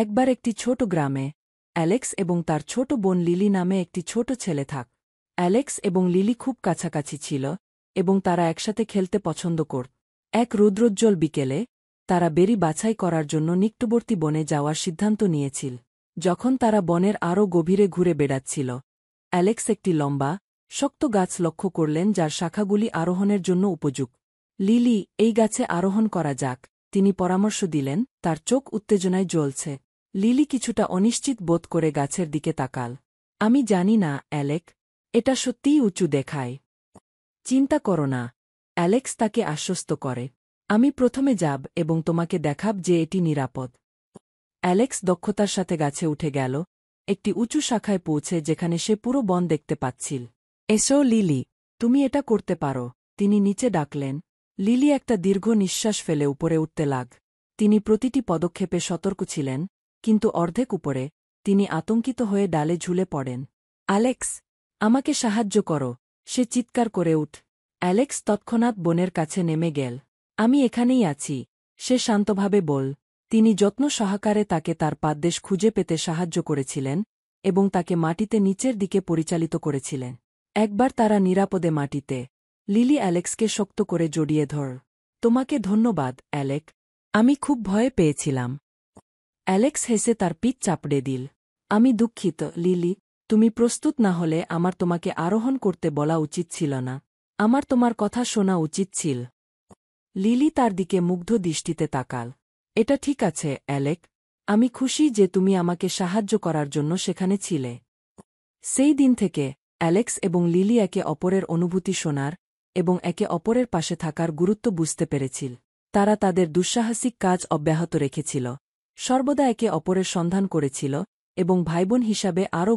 একবার একটি ছোট গ্রামে অ্যালেক্স এবং তার ছোট বোন লিলি নামে একটি ছোট ছেলে থাক। অ্যালেক্স এবং লিলি খুব কাছাকাছি ছিল এবং তারা একসাথে খেলতে পছন্দ করত। এক রৌদ্রোজ্জ্বল বিকেলে তারা বেরি বাছাই করার জন্য নিকটবর্তী বনে যাওয়ার সিদ্ধান্ত নিয়েছিল। যখন তারা বনের আরও গভীরে ঘুরে বেড়াচ্ছিল, অ্যালেক্স একটি লম্বা, শক্ত গাছ লক্ষ্য করলেন যার শাখাগুলি আরোহণের জন্য উপযুক্ত। লিলি, এই গাছে আরোহণ করা যাক, তিনি পরামর্শ দিলেন, তার চোখ উত্তেজনায় জ্বলছে। লিলি কিছুটা অনিশ্চিত বোধ করে গাছের দিকে তাকাল। আমি জানি না, অ্যালেক, এটা সত্যিই উঁচু দেখায়। চিন্তা করো না, অ্যালেক্স তাকে আশ্বস্ত করে। আমি প্রথমে যাব এবং তোমাকে দেখাব যে এটি নিরাপদ। অ্যালেক্স দক্ষতার সাথে গাছে উঠে গেল, একটি উঁচু শাখায় পৌঁছে যেখানে সে পুরো বন দেখতে পাচ্ছিল। এসো লিলি, তুমি এটা করতে পারো, তিনি নিচে ডাকলেন। লিলি একটা দীর্ঘ নিঃশ্বাস ফেলে উপরে উঠতে লাগ। তিনি প্রতিটি পদক্ষেপে সতর্ক ছিলেন, কিন্তু অর্ধেক উপরে তিনি আতঙ্কিত হয়ে ডালে ঝুলে পড়েন। অ্যালেক্স, আমাকে সাহায্য করো, সে চিৎকার করে উঠ। অ্যালেক্স তৎক্ষণাৎ বনের কাছে নেমে গেল। আমি এখানেই আছি, সে শান্তভাবে বল। তিনি যত্ন সহকারে তাকে তার পাদদেশ খুঁজে পেতে সাহায্য করেছিলেন এবং তাকে মাটিতে নিচের দিকে পরিচালিত করেছিলেন। একবার তারা নিরাপদে মাটিতে, লিলি অ্যালেক্সকে শক্ত করে জড়িয়ে ধর। তোমাকে ধন্যবাদ, অ্যালেক, আমি খুব ভয়ে পেয়েছিলাম। অ্যালেক্স হেসে তার পিঠ চাপড়ে দিল। আমি দুঃখিত, লিলি, তুমি প্রস্তুত না হলে আমার তোমাকে আরোহণ করতে বলা উচিত ছিল না। আমার তোমার কথা শোনা উচিত ছিল। লিলি তার দিকে মুগ্ধ দৃষ্টিতে তাকাল। এটা ঠিক আছে, অ্যালেক, আমি খুশি যে তুমি আমাকে সাহায্য করার জন্য সেখানে ছিলে। সেই দিন থেকে অ্যালেক্স এবং লিলি একে অপরের অনুভূতি শোনার এবং একে অপরের পাশে থাকার গুরুত্ব বুঝতে পেরেছিল। তারা তাদের দুঃসাহসিক কাজ অব্যাহত রেখেছিল, সর্বদা একে অপরের সন্ধান করেছিল এবং ভাইবোন হিসাবে আরও